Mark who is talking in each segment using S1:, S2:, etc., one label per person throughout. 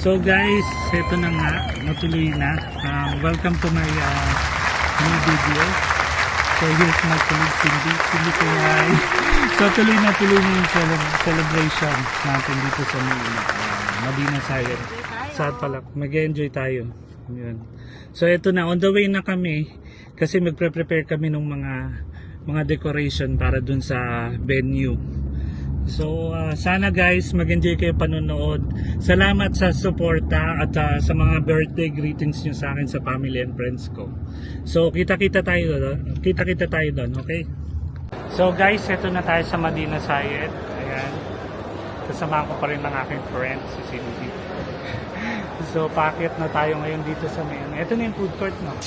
S1: So guys, ito na nga, natuloy na. Welcome to my new video. So here's my colleague Cindy. Cindy ko hi. So tuloy na yung celebration natin dito sa Medina Sayer. Saan pala, mag-enjoy tayo. Yun. So ito na, on the way na kami kasi magpre-prepare kami ng mga decoration para dun sa venue. So sana guys mag-enjoy kayo panonood. Salamat sa suporta at sa mga birthday greetings nyo sa akin sa family and friends ko. So kita-kita tayo doon, okay? So guys, ito na tayo sa Medina Sayer. Ayan. Kasama ko pa rin ng aking friend si Cindy. So paakyat na tayo ngayon dito sa main. Ito na yung food court, no?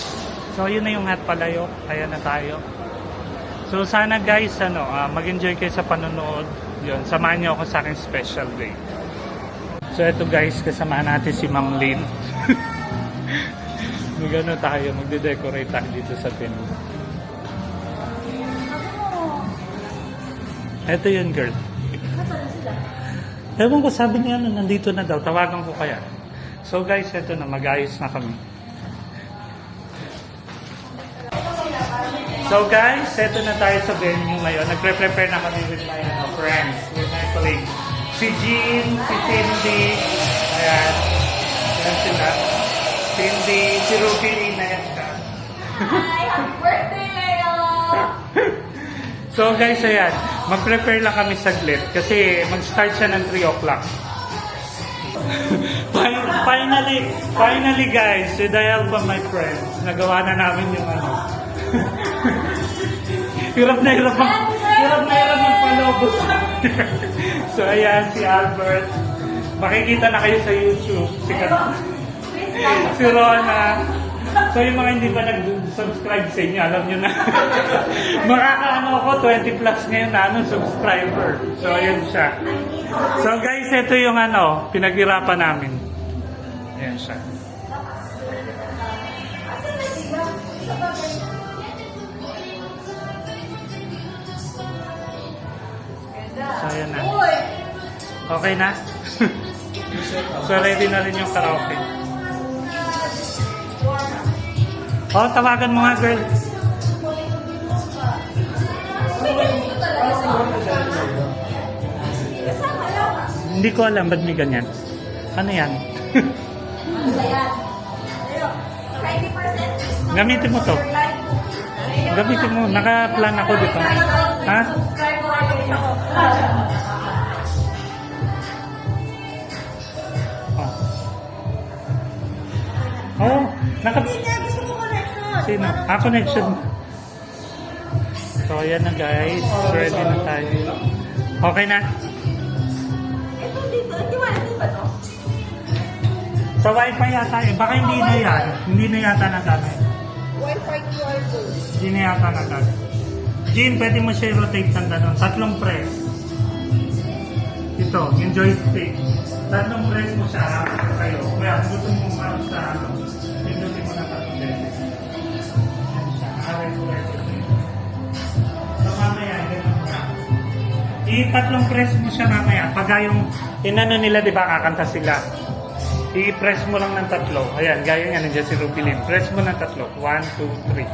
S1: So yun na yung Hot Palayok. Ayan na tayo. So sana guys mag-enjoy kayo sa panonood. Yun, samahan niyo ako sa aking special day. So ito guys, kasama natin si Ma'am Lynn. Magano tayo, magde-decorate tayo dito sa venue. Ito yun girl. Ewan ko, sabi niya nandito na daw, tawagan ko kaya. So guys, ito na, mag-ayos na kami. So guys, eto na tayo sa venue ngayon. Nagpre-prepare na kami with my friends, with my colleagues. Si Jean, si Cindy, ayan. Ayan sila. Cindy, si Ruby, inayan ka.
S2: Hi! Happy birthday, Leo!
S1: So guys, ayan. Mag-prepare lang kami saglit kasi mag-start siya ng 3 o'clock. Finally guys, with the help of my friends, nagawa na namin yung hirap na magpalobos. So ayan, si Albert. Makikita na kayo sa YouTube. Si Rona. So yung mga hindi pa nag-subscribe sa inyo, alam nyo na. Makakaano ako, 20 plus ngayon na subscriber. So ayan siya. So guys, ito yung pinaghirapan namin. Ayan siya. So, ayan na. Okay na? So, ready na rin yung karaoke. Oh, tawagan mo nga, girl. Hindi ko alam, ba't may ganyan? Ano yan? Gamitin mo to. Gamitin mo. Naka-plan ako dito. Ha? Oh,
S2: Gusto mo connection?
S1: sino? Connection. So, ayan na guys. Ready na tayo. Okay na?
S2: Ito dito. Hindi ba ito?
S1: Sa wifi yata eh. Baka hindi na yan. Hindi na yata nagamit.
S2: Wi-Fi QR code.
S1: Hindi na yata nagamit. Jean, pwede mo siya i-rotate ng gano'n. 3 press. Ito, yung joystick. 3 press mo siya. Kayo. Kaya kung gusto mo maroon sa pindutin mo na 3 beses. Yan siya. So mamaya, ganun mo na. I-3 press mo siya mamaya. Pagka yung inano nila, di ba, kakanta sila. I-press mo lang ng 3. Ayan, gaya nga nandiyan si Rupilin. Press mo ng 3. 1, 2, 3.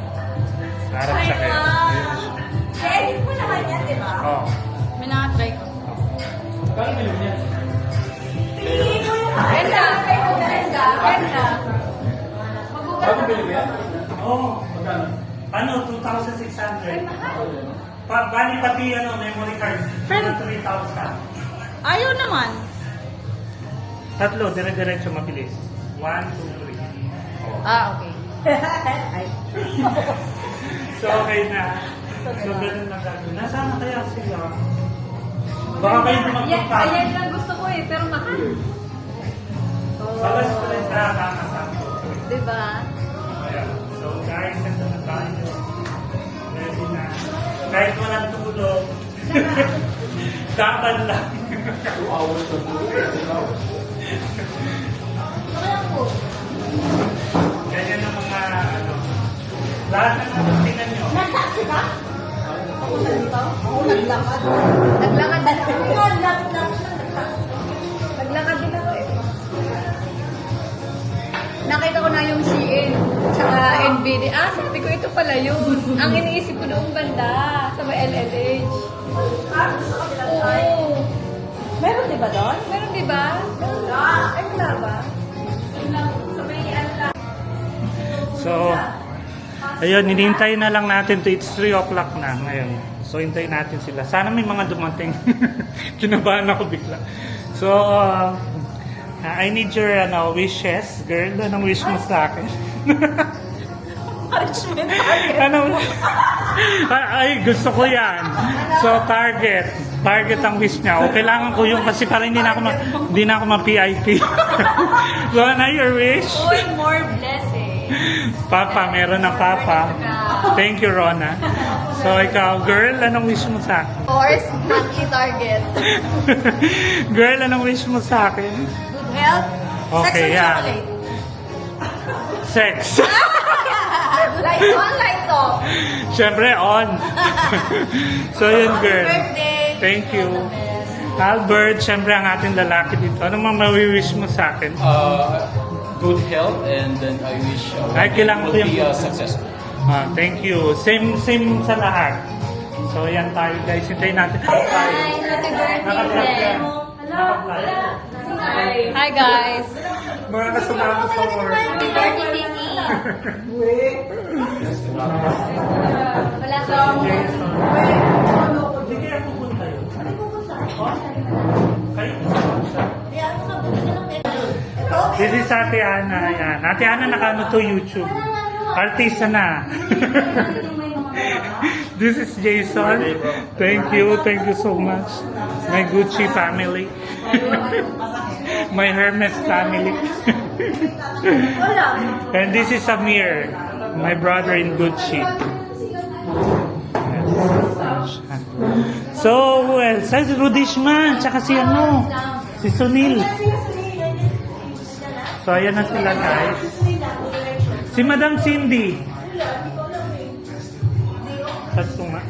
S1: Harap siya kayo.
S2: Edit mo naman yan, di ba?
S1: Oo.
S3: May nakatry ko.
S1: Kaya mo yun yan?
S2: Hindi mo yung ganda. Ganda.
S1: Bago bilhin mo yan? Oo. Ano? 2,600. Bali pati memory card.
S3: Friend.
S1: 3,000.
S3: Ayaw naman.
S1: 3, dire-diretso mabilis. 1, 2, 3.
S3: Okay.
S1: So okay na. So ganun na gagawin. Nasaan na kaya sila? Baka kayo magpapag.
S3: Ayan lang gusto ko pero mahal.
S1: Bagas pa rin sa kakasama.
S3: Diba?
S1: Ayan. So guys, ito na tayo. Ready na. Kahit walang tulog. Kapan lang. 2 hours na tulog. Ganyan ang mga lahat ng tingnan nyo.
S2: Nagtaksi ka? Ako naglakad. Naglakad din ako eh.
S3: nga yung Shein. Tsaka NBD. Ah, sabi ko, ito pala yun. Ang iniisip ko noong banda sa may LLH. Oo.
S2: Meron di ba doon?
S3: Meron di ba? Ay, wala ba?
S1: So, ayun, hinihintay na lang natin to. It's 3 o'clock na ngayon. So, hintayin natin sila. Sana may mga dumating. Kinabahan ako bigla. So, I need your wishes, girl. Anong wish mo sa akin?
S2: Punishment target.
S1: Anong... Ay, gusto ko yan. So, target. Target ang wish niya. O, kailangan ko yung kasi para hindi na ako ma-PIP. So, ano your wish?
S3: Uy, more blessing.
S1: Papa, meron na Papa. Thank you, Rona. So, ikaw, girl, anong wish mo sa akin?
S3: Course, monthly target.
S1: Girl, anong wish mo sa akin?
S3: Good health.
S1: Okay,
S3: Sex or
S1: yeah.
S3: chocolate?
S1: Sex.
S3: Lights on, lights off.
S1: Siyempre, on. So, yun, girl.
S3: Birthday.
S1: Thank you. Albert, siyempre ang ating lalaki dito. Anong mga mawi-wish mo sa akin?
S4: Good health, and then I wish
S1: Ay, kailangan
S4: will
S1: ko yung-
S4: be successful.
S1: Thank you. Same sa lahat. So, yan tayo, guys. Hintayin natin.
S3: Hi, happy birthday, friend. Hi, guys.
S1: Mga kasama sa work.
S3: Happy birthday, Sisi. Wala sa
S1: Jason. Hindi kaya pupunta yun. Kayo This is Ate Ana. Yan. Ate Ana nakano to YouTube. Artista na. This is Jason. Thank you so much. My Gucci family. My Hermes family. And this is Amir, my brother in Gucci. So, well, sa Rudishman, tsaka si ano, si Sunil. So, ayan na sila, guys. Si Madam Cindy. Sa sunga.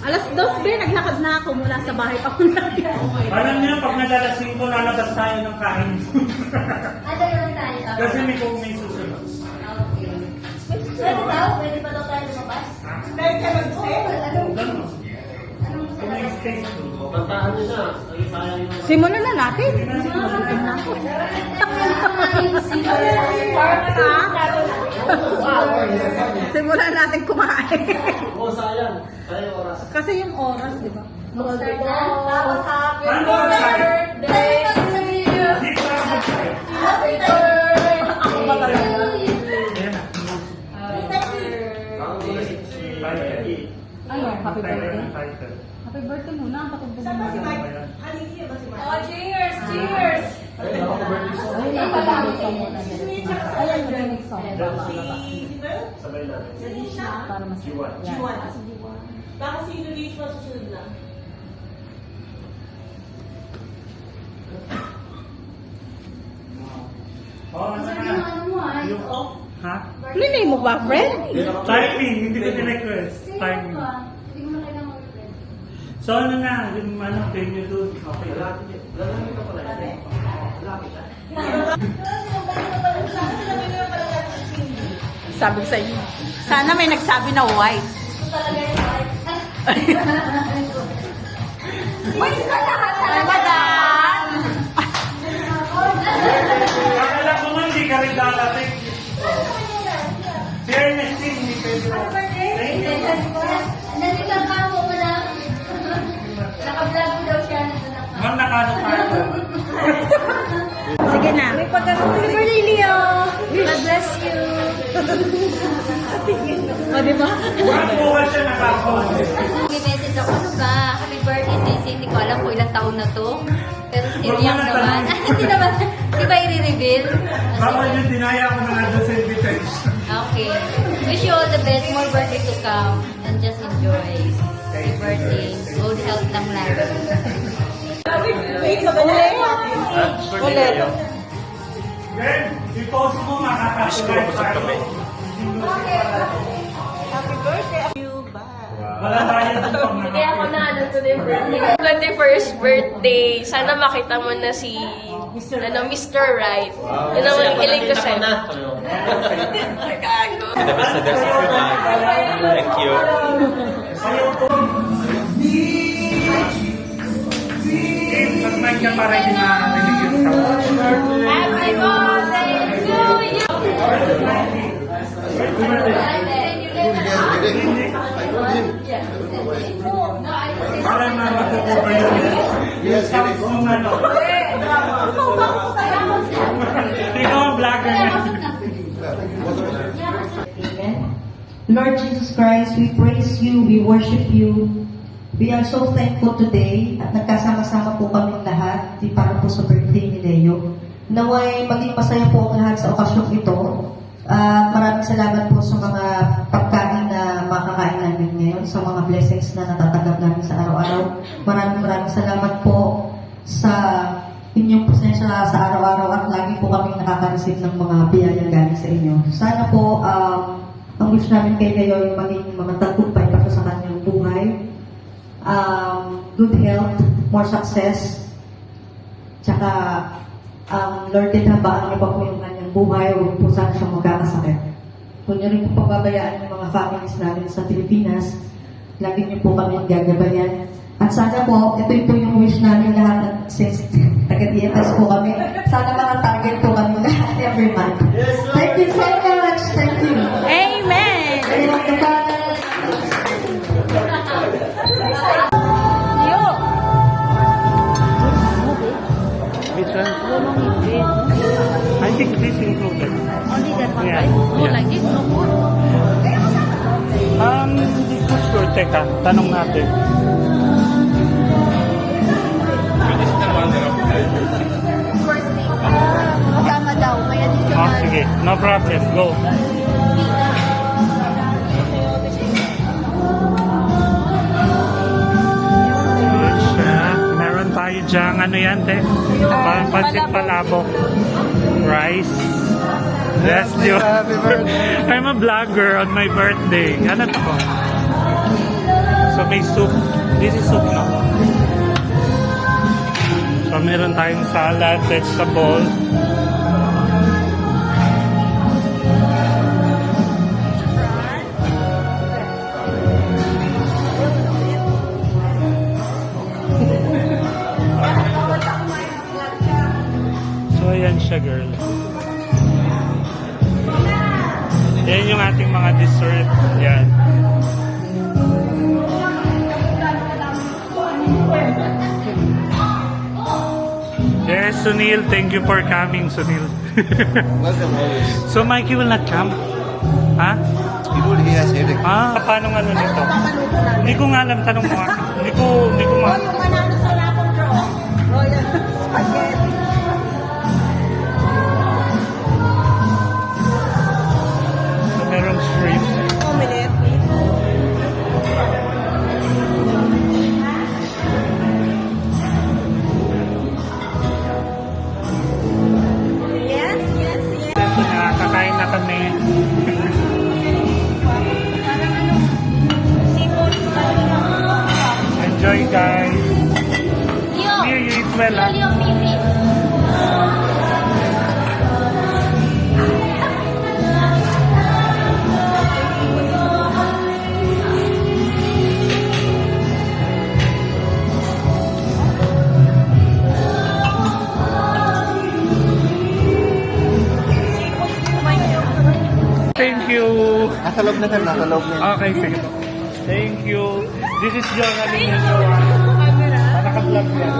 S2: Alas 2 ba, naglakad na ako mula sa bahay pa ko na.
S1: Alam niyo, pag nadalasing ko, lalabas tayo ng kain. Kasi may kung may susunod.
S3: Pwede daw? Pwede pa daw tayo lumabas?
S2: Dahil ka mag-stay?
S1: Ganun. Kung may space doon.
S2: Simulan na natin. Simulan natin kumain. Kasi yung oras, di ba?
S3: Tapos happy
S1: Ano oras tayo?
S3: birthday to you.
S1: Hindi ko alam kung tayo.
S3: Happy birthday.
S2: Ako ba talaga?
S1: Ayan na.
S2: Ano? Happy birthday?
S1: Title.
S2: Happy birthday muna. Patugbog mo na.
S3: Oh, cheers! Cheers!
S2: Ay, napagamit ka muna. Ayan, remix song. Para mas... Yan.
S5: Baka si Indonesia susunod na.
S1: Oh, ano na? Yung off. Ha?
S2: Linay mo ba, friend?
S1: Timing, hindi ko request. Timing. So ano na, yung ano, venue doon. Okay.
S2: Sabi ko sa inyo. Sana may nagsabi na white.
S3: Uy, lahat
S2: Ramadan!
S1: Akala ko man, hindi ka rin darating. Si Ernestine, hindi pwede. Thank you.
S3: Nandito ka mo mo lang. Naka-vlog mo daw siya.
S1: Ma'am, nakano tayo.
S2: Sige na.
S3: Happy birthday, Leo! God bless you!
S2: O, di ba?
S1: Walang buwan siya nakakon.
S3: May message ako, ano ba? Happy birthday, Sisi. Hindi ko alam kung ilang taon na to. Pero siniyak naman. Hindi naman. Di ba i-reveal?
S1: Baka yung dinaya ko na nga doon sa invitation.
S3: Okay. Wish you all the best. More birthday to come. And just enjoy. Happy birthday. Good health lang lagi.
S2: Wait, ulit. Ulit.
S1: Then, i-post mo makakasulat tayo.
S2: Happy birthday. You, bye.
S1: Wala tayo dun pang
S6: Kaya ako na ano today birthday. 21st birthday. Sana makita mo na si Mr. Right. Yun ang hiling ko sa'yo. Gago.
S4: The best of their Thank you.
S1: Mag-mic ka para hindi narinig yung sound.
S6: Happy birthday to you!
S1: Para mag-cover yung sound kung ano. Ikaw ang vlogger na.
S2: Amen. Lord Jesus Christ, we praise you, we worship you. We are so thankful today at nagkasama-sama po kami lahat para po sa birthday ni Leo. Naway maging masaya po ang lahat sa okasyong ito. Maraming salamat po sa mga pagkain na makakain namin ngayon, sa mga blessings na natatanggap namin sa araw-araw. Maraming salamat po sa inyong presensya sa araw-araw at lagi po kami nakaka-receive ng mga biyaya galing sa inyo. Sana po ang wish namin kay Leo yung maging mga tagumpay pa sa kanyang buhay. Good health, more success, tsaka Lord din habaan niyo pa po yung kanyang buhay, huwag po sana siyang magkakasakit. Kung niyo rin po pababayaan yung mga families namin sa Pilipinas, lagi niyo po kami gagabayan. At sana po, ito po yung wish namin lahat at since taga-DFS po kami, sana maka-target po kami lahat every month. Thank you so much! Thank you!
S3: Amen! Leo!
S1: Which one? I think this included.
S3: Only that one,
S1: Yeah.
S3: right? Oh,
S1: Yeah.
S3: like this? No more?
S1: Hindi ko sure. Teka, tanong natin.
S3: Kasama daw, may additional.
S1: Oh, sige. No problem. Go. Ayan siya. Meron tayo dyan. Ano yan, te? Pansit palabok. Rice. Yes, di ba? I'm a vlogger on my birthday. Ano to? So may soup. This is soup, no? So meron tayong salad, vegetable. So ayan siya, girl. Yan yung ating mga dessert. Yan. Yes, Sunil. Thank you for coming, Sunil.
S4: Welcome always.
S1: So, Mikey will not come? Ha?
S4: He has headache.
S1: Paano nga ano nito? Hindi ko nga alam, tanong mo. Hindi ko ma...
S2: Yung manalo sa raffle draw, Royal Spaghetti.
S1: So, merong shrimp.
S2: Omelette. Yes, yes, yes.
S1: Ito na, kakain na kami. Enjoy, guys.
S3: Leo!
S1: Here, you eat well, ha?
S3: Leo, Pipi.
S1: Thank you.
S4: Nasa loob na sir, nasa loob na.
S1: Okay, sige po. Thank you. This is John Alimento. Naka-vlog yan.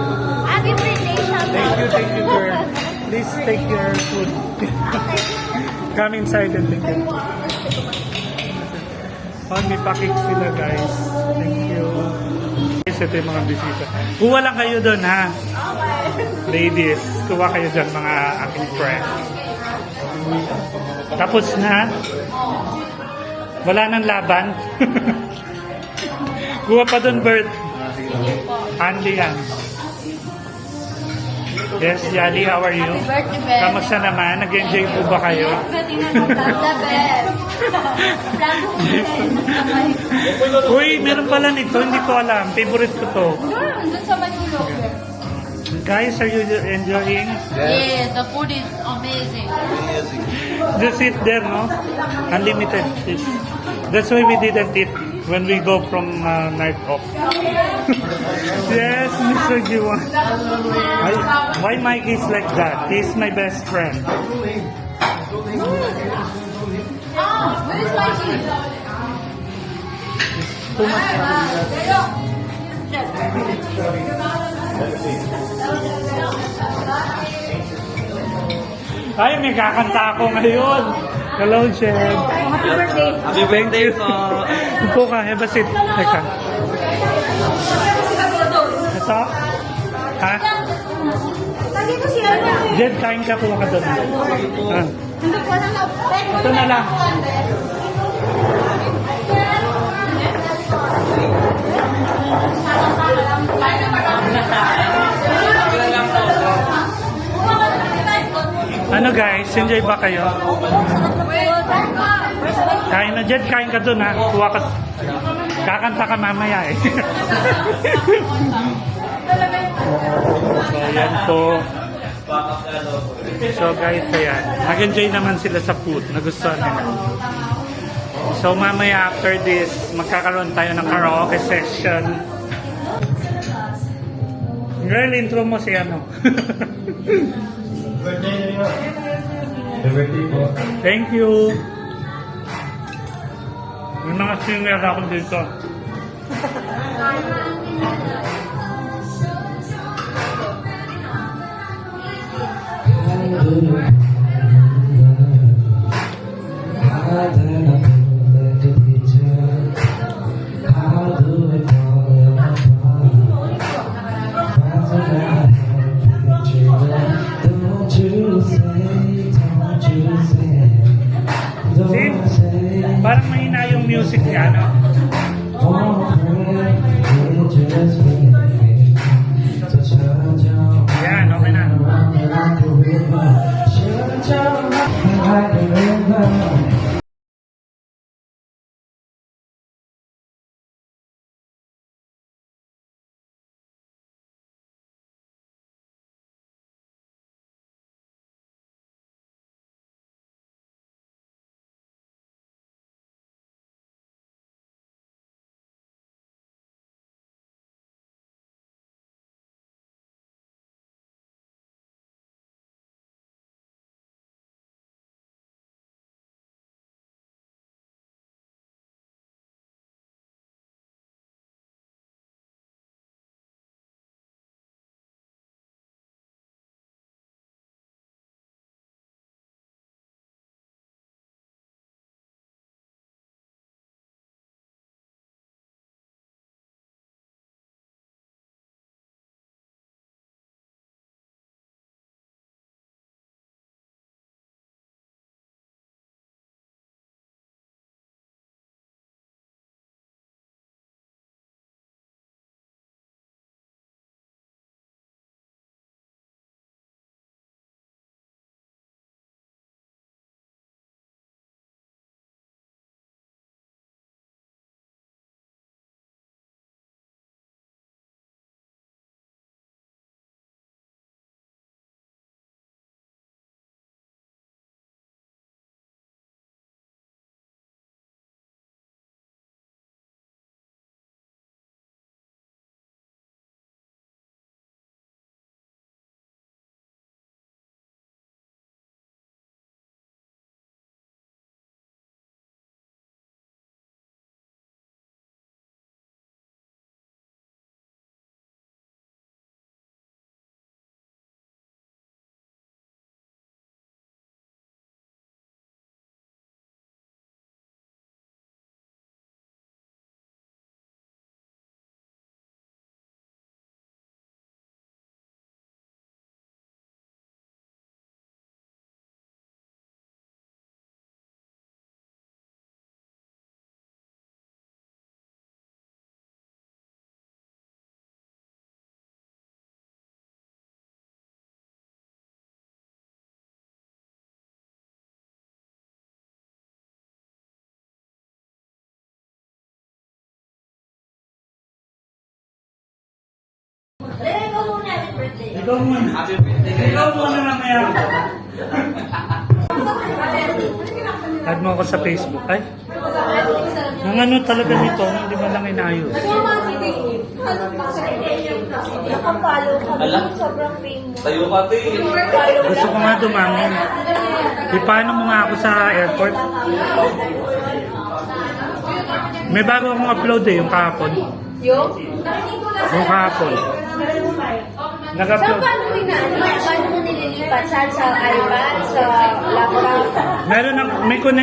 S3: Happy birthday, Shama.
S1: Thank you, girl. Please take your food. Come inside and take it. Oh, may pakik sila, guys. Thank you. Guys, ito yung mga bisita. Kuha lang kayo doon, ha? Ladies, kuha kayo doon, mga aking friends. Tapos na? Wala nang laban? Kuha pa doon, Bert. Handy yan. Yes, Yali, how are you?
S3: Happy birthday, Ben.
S1: Kamusta naman? Nag-enjoy po ba kayo?
S3: Tingnan mo, the best. Plato ko din.
S1: Uy, meron pala nito, hindi ko alam. Favorite ko to.
S3: Doon sa Manulog.
S1: Guys, are you enjoying?
S3: Yeah, the food is amazing.
S1: Just sit there, no? Unlimited. That's why we didn't eat when we go from night off. Yes, Mr. Jiwan. Why Mike is like that? He's my best friend.
S3: Where is my cheese?
S1: Too much. Ay, may kakanta ako ngayon. Hello, Chef.
S3: Happy birthday.
S4: Happy birthday po.
S1: Upo ka, have a seat. Teka. Ito? Ha?
S3: Lagi ko siya.
S1: Jed, kain ka po ka doon. Ah. Ito na lang. Ano guys, enjoy ba kayo? Kain na, Jed, kain ka doon ha. Kuha ka. Kakanta ka mamaya eh. So, yan po. So guys, ayan. Nag-enjoy naman sila sa food. Nagustuhan nila. So mamaya after this, magkakaroon tayo ng karaoke session. Girl, intro mo si ano. Thank you. May mga singer ako dito. See? Parang mahina yung music niya, no? Yan, okay na. Ikaw muna. Ikaw muna mamaya. Add mo ako sa Facebook. Ay, ang ano talaga nito, hindi mo lang inayos.
S5: Nakapalo ka. Sobrang pain mo.
S4: Tayo ka, te.
S1: Gusto ko nga dumangin. Paano mo nga ako sa airport? May bago akong upload eh, yung kahapon. Yung kahapon. Nag-upload.
S3: Paano mo nililipat? Saan? Sa iPad? Sa laptop?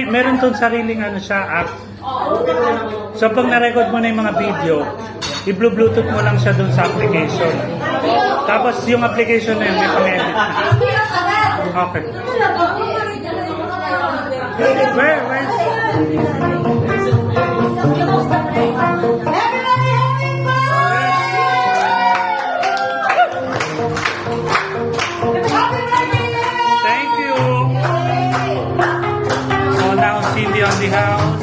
S1: Meron tong sariling ano siya, app. So pag na-record mo na yung mga video, i-bluetooth mo lang siya dun sa application. Tapos yung application na yun, may pang-edit na. Okay. Where?
S2: Everybody having fun! Happy birthday!
S1: Thank you. So now Cindy on the house.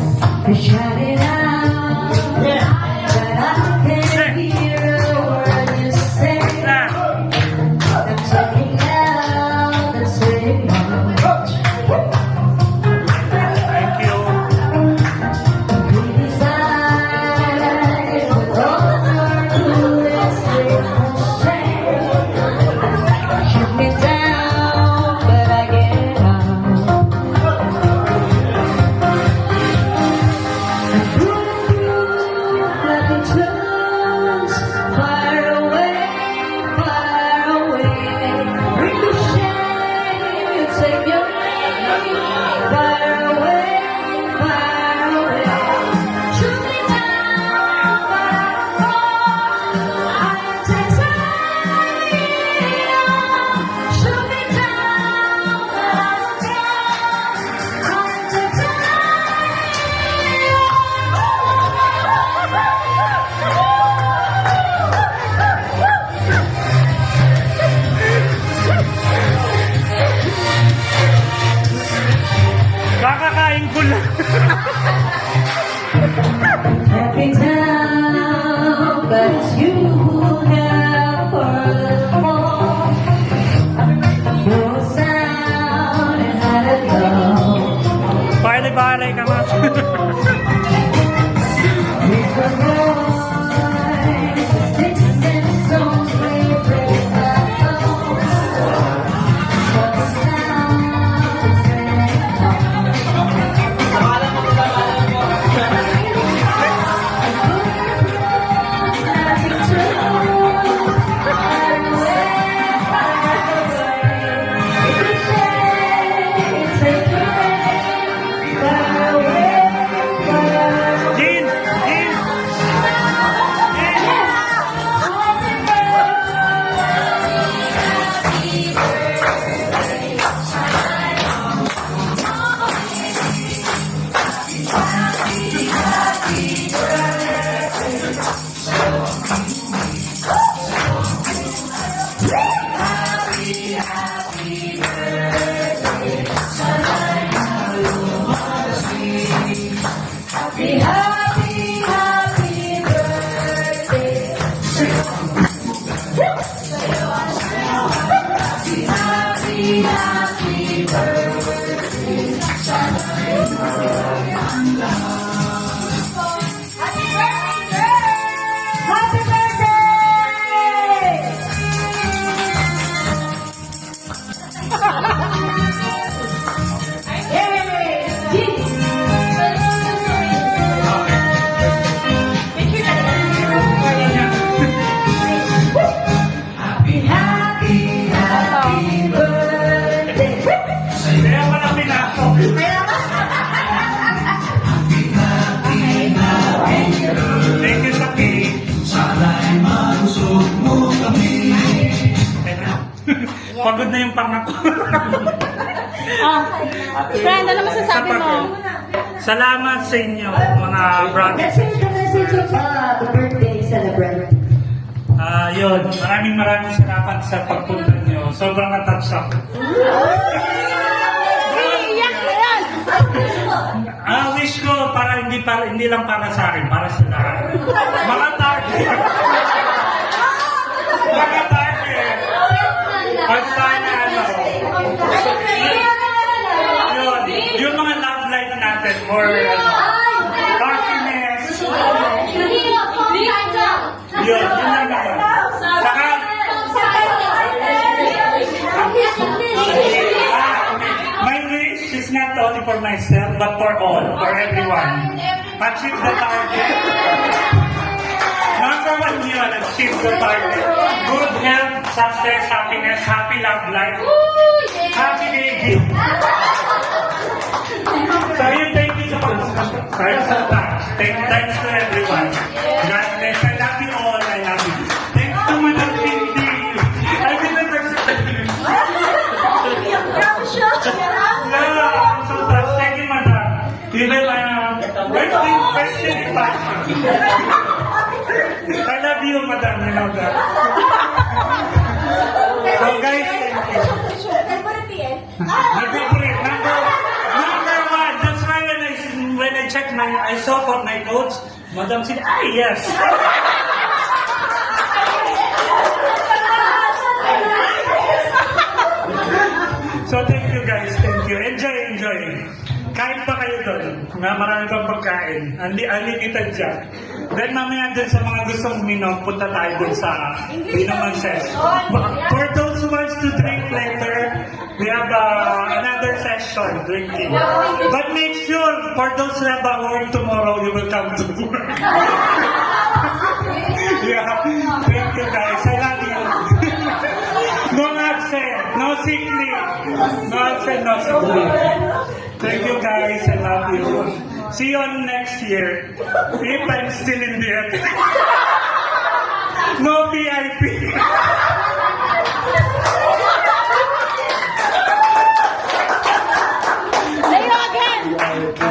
S2: Shout it out, that I can hear a word you say.
S1: Na.
S2: I'm checking out the city.
S1: Thank you. Kakakain ko lang.
S2: Happy town, but it's you who have further fall. No sound and how to go.
S1: Bale-bale ka nga. Jean!
S2: Happy birthday! Yay! Happy birthday!
S1: Kaya pala pinasok. Thank you sa cake. Pagod na yung pangako.
S5: Friend, ano masasabi mo?
S1: Salamat sa inyo, mga brothers.
S2: Message of the birthday celebrant.
S1: Yun, maraming salamat sa pagpunta nyo. Sobrang na-touch ako.
S5: Iiyak na yan!
S1: Wish ko hindi lang para sa akin, para sa lahat. Mga target. Mga target. myself, but for all, for everyone. Achieve the target. Number one yun, achieve the target. Good health, success, happiness, happy love life, happy aging. So yun, thank you so much. Thanks so much. Thanks to everyone. God bless. I love you all. I love you. Thanks to Madam Cindy. I didn't expect you. No, I'm so touched. Thank you, Madam. Even, first thing is passion. I love you, Madam. You know that. So guys, thank you. My favorite, number one. That's why when I checked I saw for my coach, Madam said, yes. So thank you guys, thank you. Enjoy. Kain pa kayo doon, na marami pang pagkain. Unlimited dyan. Then mamaya dun sa mga gustong uminom, punta tayo dun sa inuman session. For those who wants to drink later, we have another session, drinking. But make sure, for those who have a work tomorrow, you will come to work. Yeah, thank you guys. I love you. No absent, no sick leave. No absent, no sick leave. Thank you guys, I love you. See you on next year. If I'm still in there. No VIP.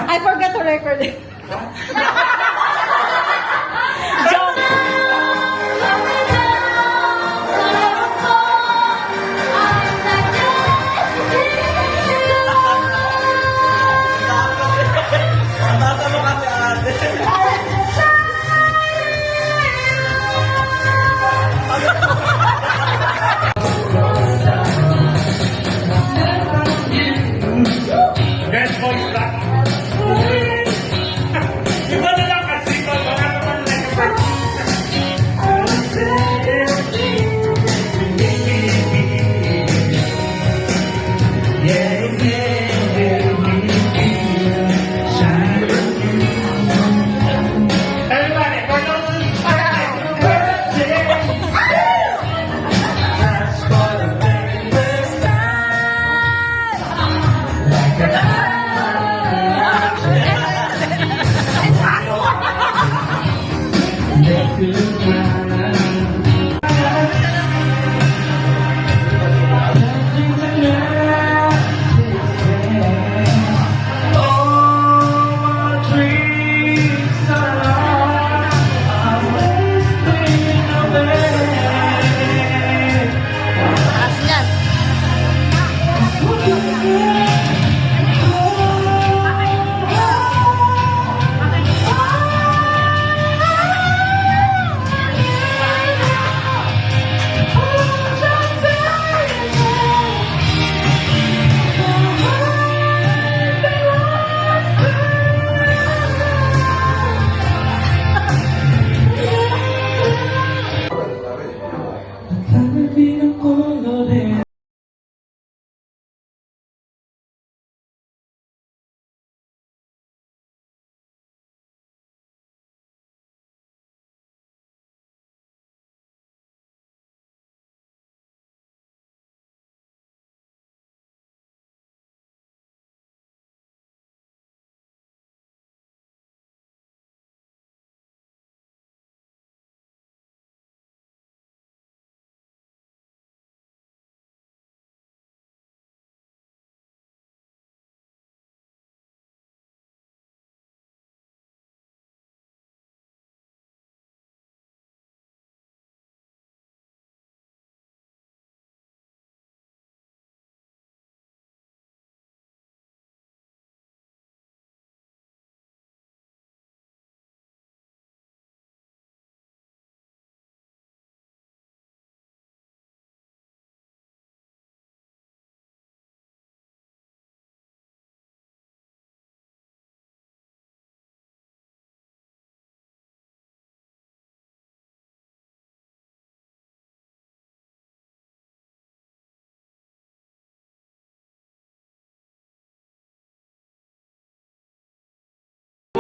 S5: I forgot to record it.
S6: Joke.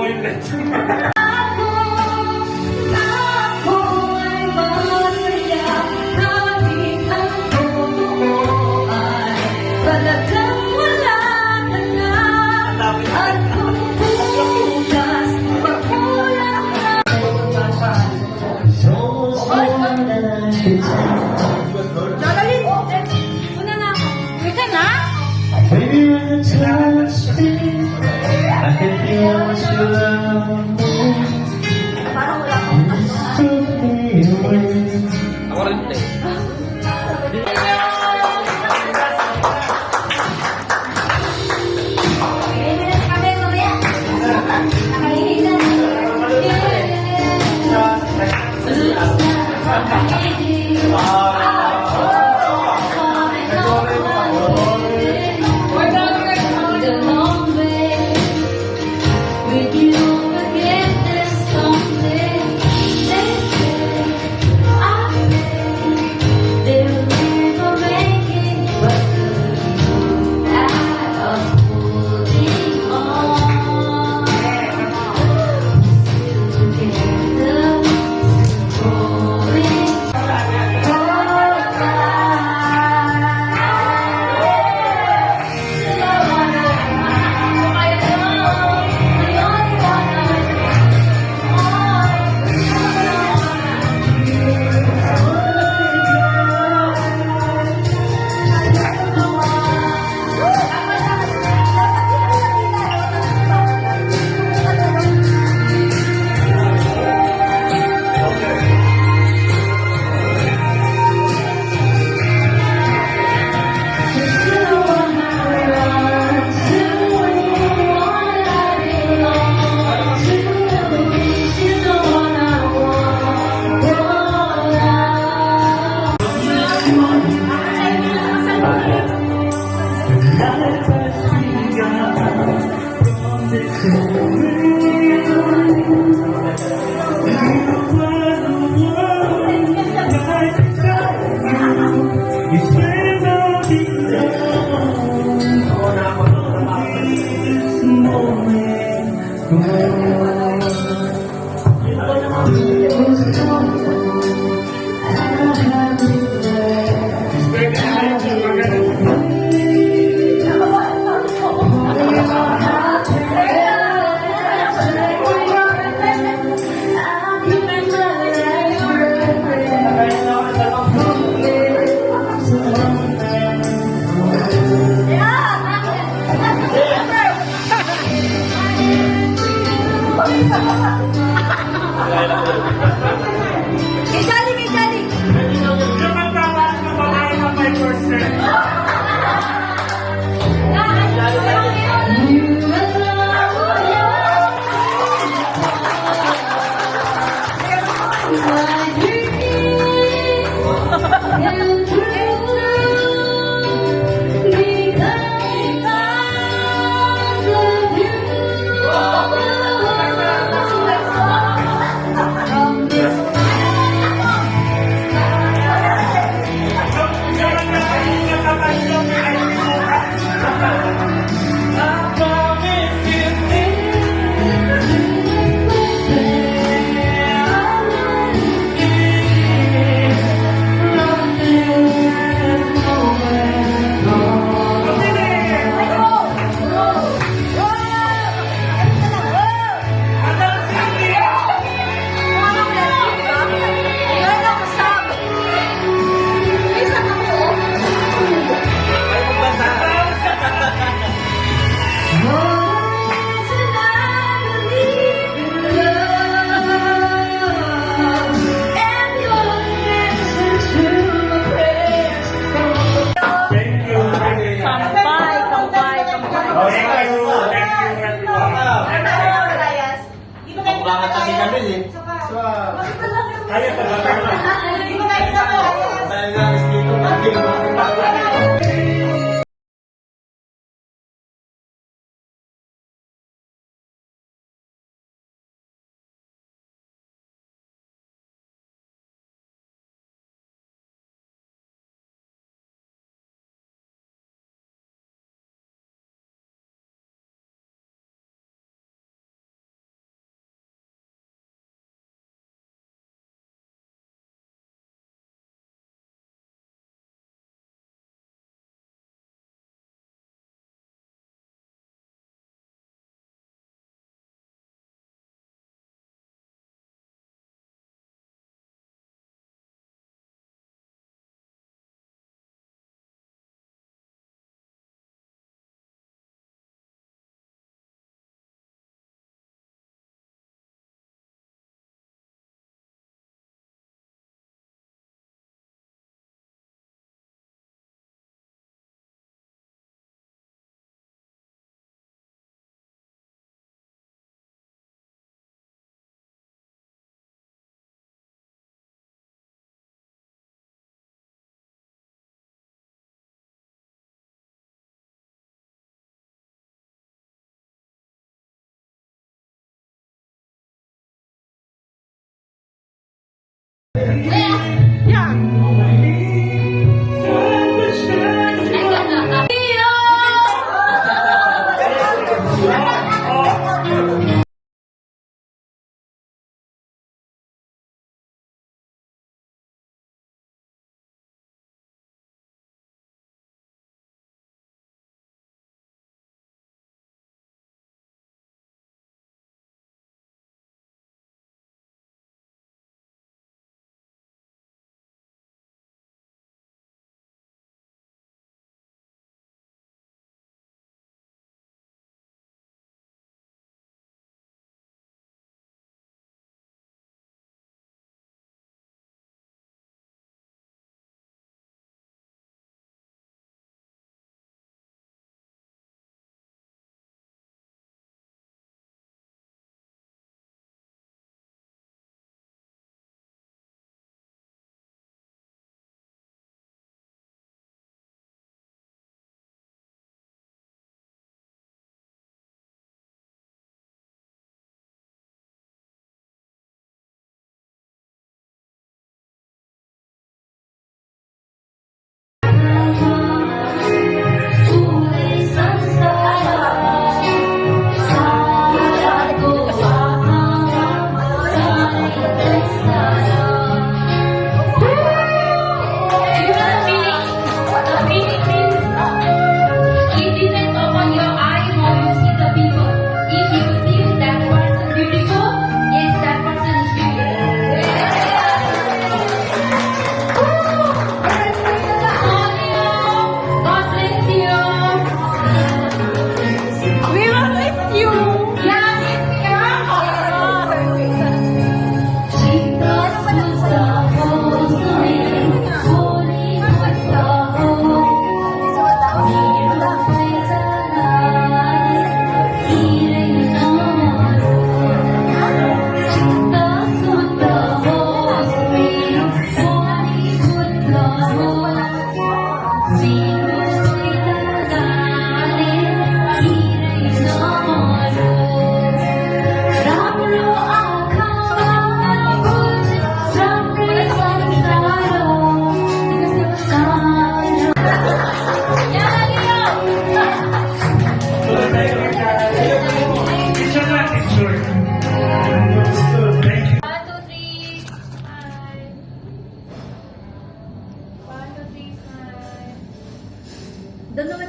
S1: toilet.
S3: Una na ako. Wait ka na?
S7: Baby, when you touch me, I can feel what you love took me away.
S4: Ako rin, te.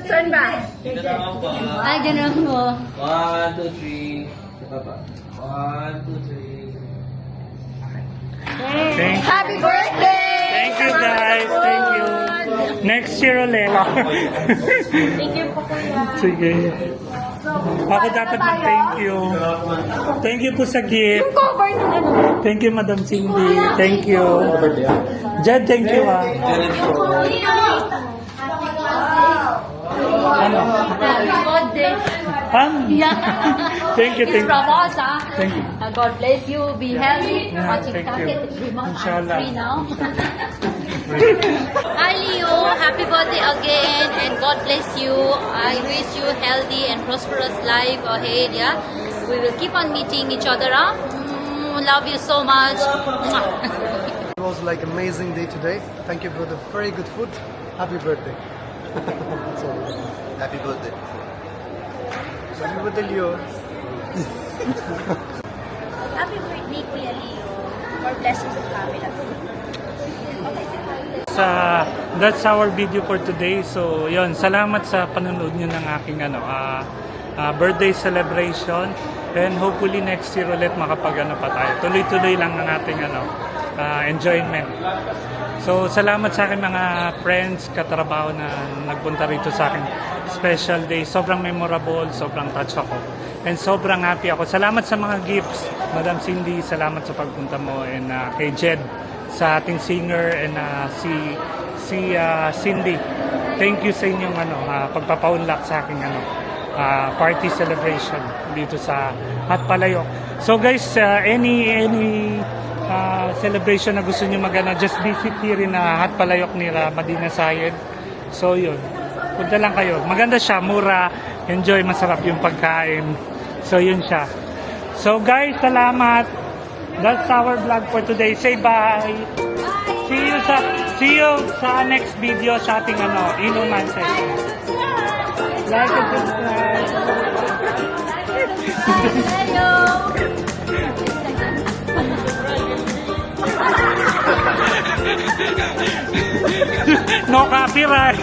S6: Saan ba?
S4: Ito naman po.
S3: Ay, ganun mo.
S4: 1, 2, 3. Sa baba. 1, 2, 3.
S1: Thank,
S6: Happy birthday!
S1: thank you guys. Thank you. Next year ulit.
S6: Thank you po, kuya.
S1: Sige. Ako dapat mag-thank you. Thank you po sa gift.
S6: Cover ng ano.
S1: Thank you, Madam Cindy. Thank you. Jed, thank you ah. Ano?
S3: Happy birthday. Yeah.
S1: Thank you,
S3: It's
S1: thank you.
S3: from us, ah.
S1: Thank you.
S3: God bless you. Be healthy.
S1: Yeah,
S3: Watching
S1: thank you.
S3: target 3 months. I'm
S1: Inshallah.
S3: free now. Hi, Leo. Happy birthday again. And God bless you. I wish you healthy and prosperous life ahead. Yeah. We will keep on meeting each other. Love you so much.
S8: It was like amazing day today. Thank you for the very good food. Happy birthday.
S7: Happy birthday.
S8: Happy birthday, Leo.
S5: Happy birthday, Kuya Leo. More blessings to family.
S1: That's our video for today. So, yon, salamat sa panonood nyo ng aking birthday celebration. And hopefully next year ulit makapag pa tayo. Tuloy-tuloy lang ang ating enjoyment. So, salamat sa aking mga friends, katrabaho na nagpunta rito sa aking special day. Sobrang memorable, sobrang touch ako. And sobrang happy ako. Salamat sa mga gifts, Madam Cindy. Salamat sa pagpunta mo. And kay Jed, sa ating singer, and si Cindy. Thank you sa inyong pagpapaunlak sa aking party celebration dito sa Hatpalayok. So guys, any celebration na gusto nyo just visit here in Hatpalayok ni Madina Sayed. So yun, punta lang kayo. Maganda siya, mura, enjoy, masarap yung pagkain. So yun siya. So guys, salamat. That's our vlog for today. Say bye. See you sa next video sa ating inuman session. Like and subscribe. No copyright.